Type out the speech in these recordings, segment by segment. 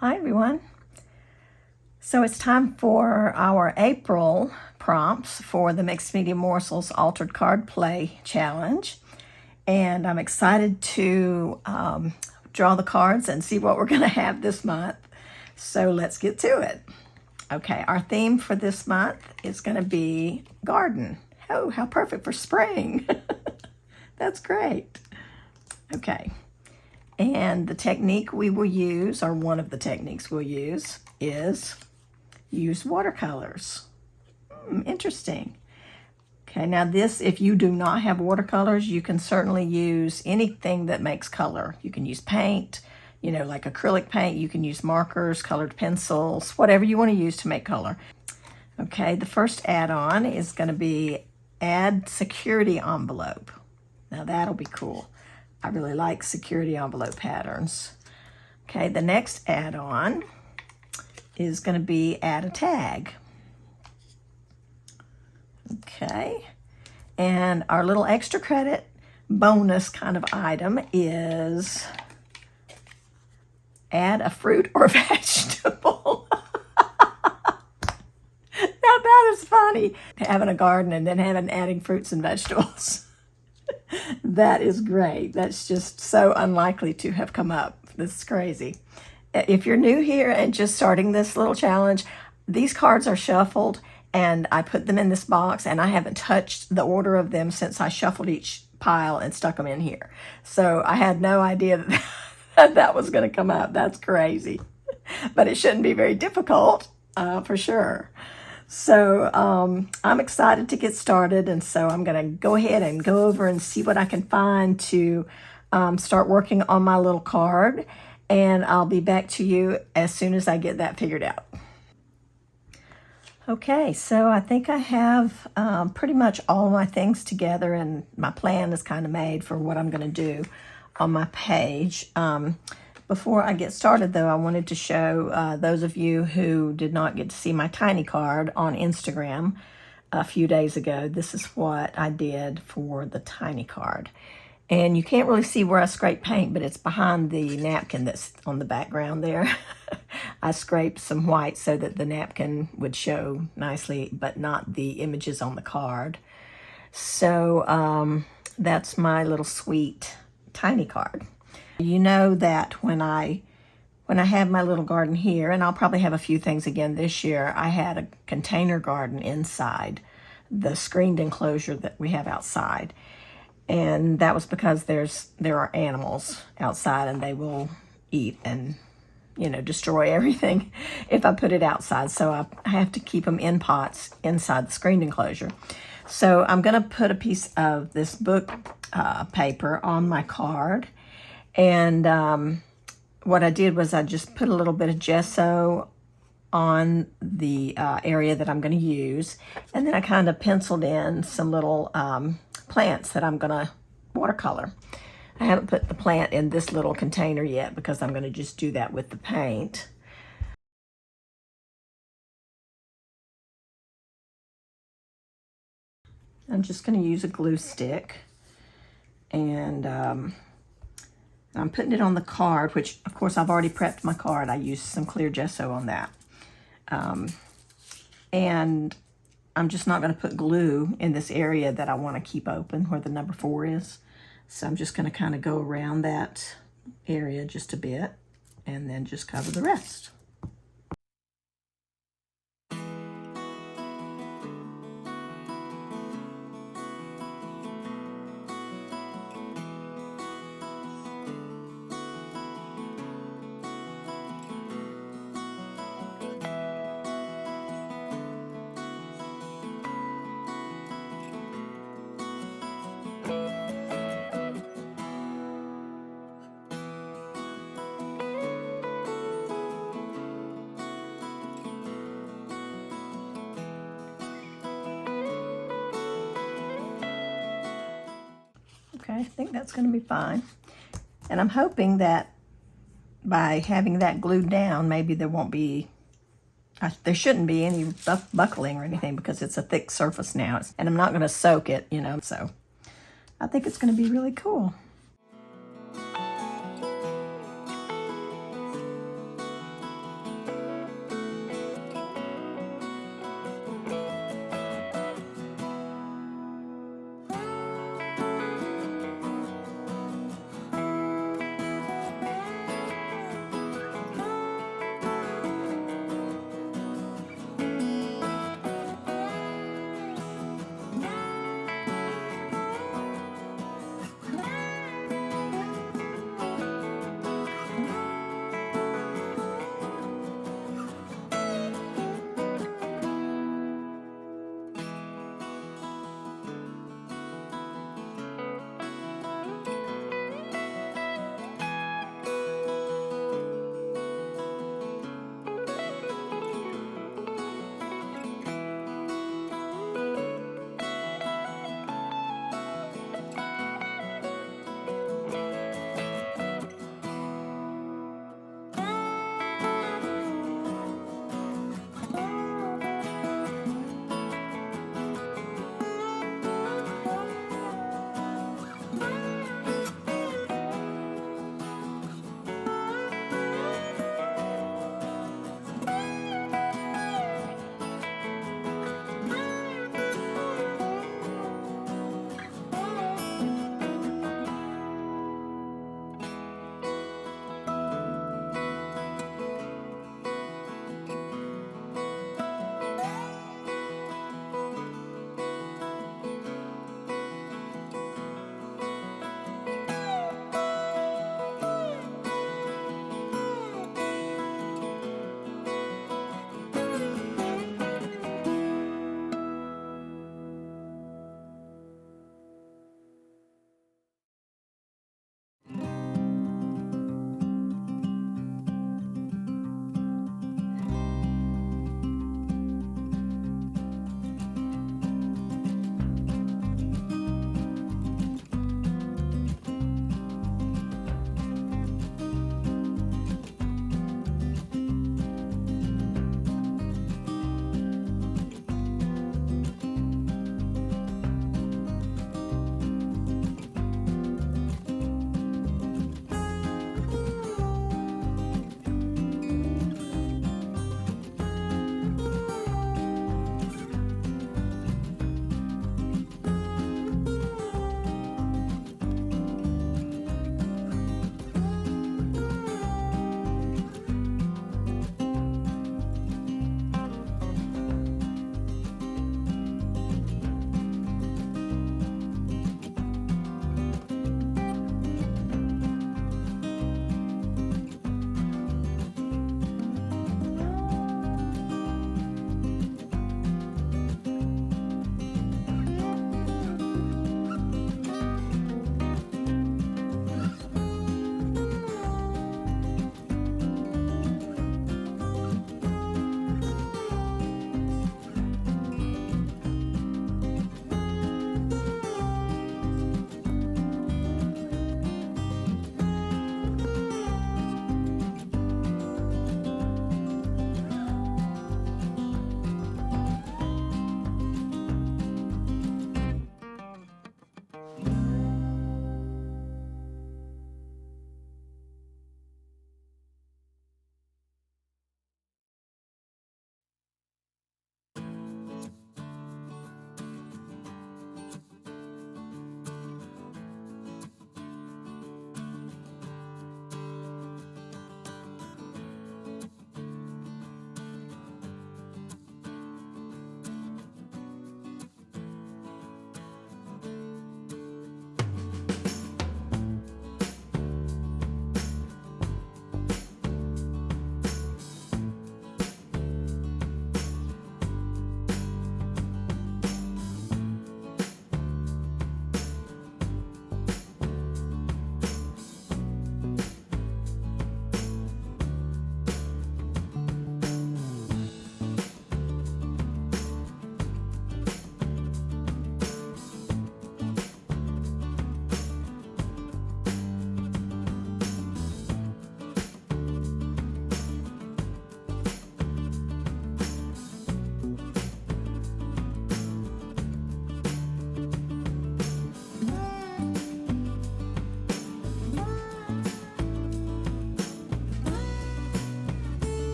Hi everyone. So it's time for our April prompts for the Mixed Media Morsels Altered Card Play Challenge. And I'm excited to draw the cards and see what we're going to have this month. So let's get to it. Okay, our theme for this month is going to be garden. Oh, how perfect for spring. That's great. Okay. And the technique we will use, or one of the techniques we'll use, is use watercolors. Interesting. Okay, now this, if you do not have watercolors, you can certainly use anything that makes color. You can use paint, like acrylic paint. You can use markers, colored pencils, whatever you want to use to make color. Okay, the first add-on is going to be add security envelope. Now that'll be cool. I really like security envelope patterns. Okay, the next add-on is going to be add a tag. Okay, and our little extra credit bonus kind of item is add a fruit or vegetable. Now that is funny. Having a garden and then adding fruits and vegetables. That is great. That's just so unlikely to have come up. This is crazy. If you're new here and just starting this little challenge, these cards are shuffled and I put them in this box and I haven't touched the order of them since I shuffled each pile and stuck them in here. So I had no idea that was going to come up. That's crazy. But it shouldn't be very difficult for sure. So I'm excited to get started, and so I'm going to go ahead and go over and see what I can find to start working on my little card, and I'll be back to you as soon as I get that figured out. Okay, so I think I have pretty much all my things together, and my plan is kind of made for what I'm going to do on my page. Before I get started, though, I wanted to show those of you who did not get to see my tiny card on Instagram a few days ago. This is what I did for the tiny card. And you can't really see where I scraped paint, but it's behind the napkin that's on the background there. I scraped some white so that the napkin would show nicely, but not the images on the card. So that's my little sweet tiny card. You know that when I have my little garden here, and I'll probably have a few things again this year, I had a container garden inside the screened enclosure that we have outside. And that was because there are animals outside and they will eat and, destroy everything if I put it outside. So I have to keep them in pots inside the screened enclosure. So I'm going to put a piece of this book paper on my card. And what I did was I just put a little bit of gesso on the area that I'm going to use. And then I kind of penciled in some little plants that I'm going to watercolor. I haven't put the plant in this little container yet because I'm going to just do that with the paint. I'm just going to use a glue stick. And I'm putting it on the card, which, of course, I've already prepped my card. I used some clear gesso on that. And I'm just not going to put glue in this area that I want to keep open where the number 4 is. So I'm just going to kind of go around that area just a bit and then just cover the rest. Okay, I think that's going to be fine. And I'm hoping that by having that glued down, maybe there won't be, there shouldn't be any buckling or anything because it's a thick surface now. And I'm not going to soak it, so I think it's going to be really cool.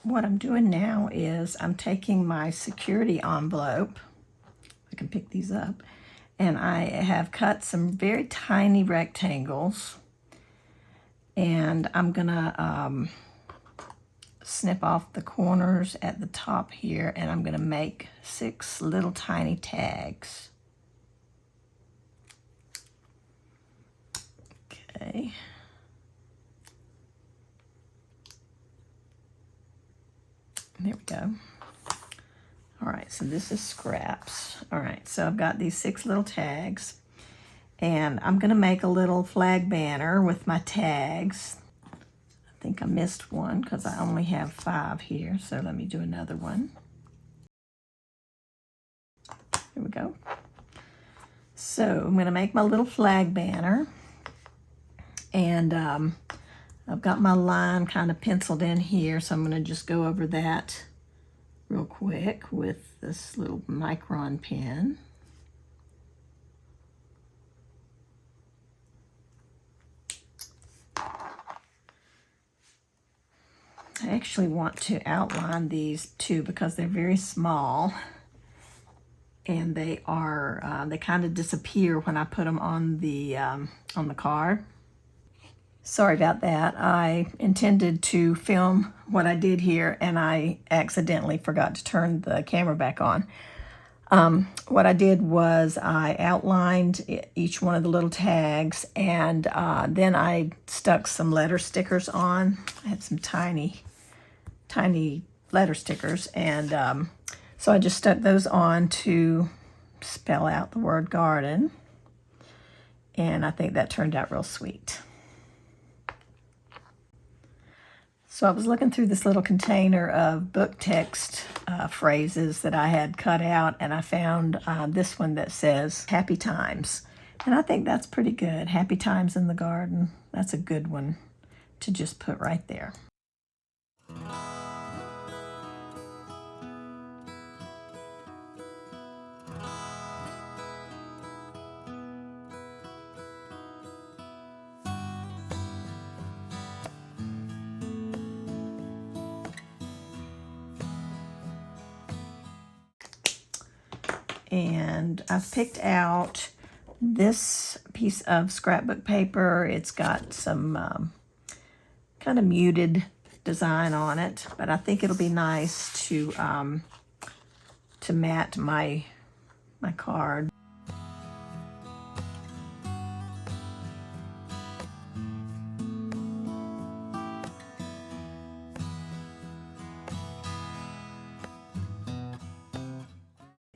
what I'm doing now is I'm taking my security envelope, I can pick these up, and I have cut some very tiny rectangles, and I'm gonna snip off the corners at the top here, and I'm gonna make 6 little tiny tags. Okay. There we go. All right, so this is scraps. All right, so I've got these 6 little tags, and I'm gonna make a little flag banner with my tags. I think I missed one because I only have 5 here, so let me do another one. Here we go. So I'm gonna make my little flag banner, and I've got my line kind of penciled in here, so I'm gonna just go over that real quick with this little micron pen. I actually want to outline these too because they're very small, and they are they kind of disappear when I put them on the card. Sorry about that. I intended to film what I did here, and I accidentally forgot to turn the camera back on. What I did was I outlined each one of the little tags, and then I stuck some letter stickers on. I had some tiny letter stickers, and so I just stuck those on to spell out the word garden, and I think that turned out real sweet. So I was looking through this little container of book text phrases that I had cut out, and I found this one that says happy times, and I think that's pretty good. Happy times in the garden. That's a good one to just put right there. And I've picked out this piece of scrapbook paper. It's got some kind of muted design on it, but I think it'll be nice to mat my card.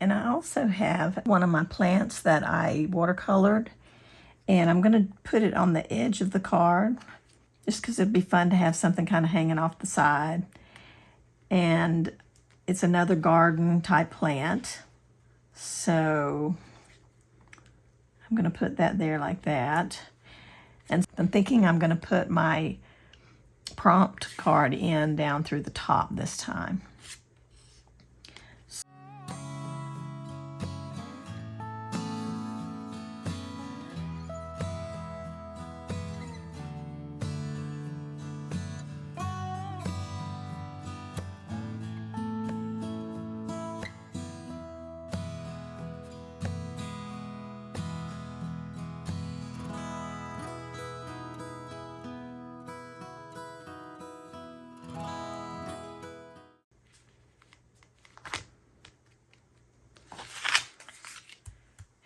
And I also have one of my plants that I watercolored, and I'm going to put it on the edge of the card just because it'd be fun to have something kind of hanging off the side. And it's another garden type plant, so I'm going to put that there like that. And I'm thinking I'm going to put my prompt card in down through the top this time.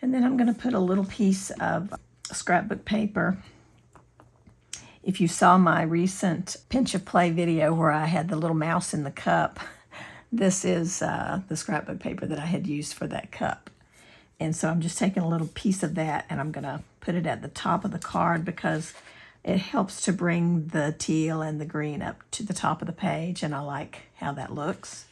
And then I'm going to put a little piece of scrapbook paper. If you saw my recent Pinch of Play video where I had the little mouse in the cup, this is the scrapbook paper that I had used for that cup. And so I'm just taking a little piece of that, and I'm going to put it at the top of the card because it helps to bring the teal and the green up to the top of the page, and I like how that looks.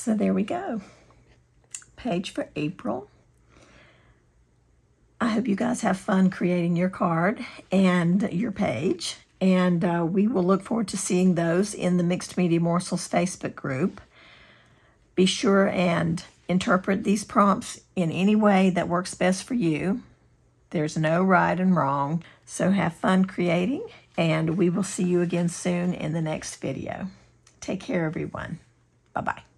So there we go. Page for April. I hope you guys have fun creating your card and your page. And we will look forward to seeing those in the Mixed Media Morsels Facebook group. Be sure and interpret these prompts in any way that works best for you. There's no right and wrong. So have fun creating, and we will see you again soon in the next video. Take care, everyone. Bye-bye.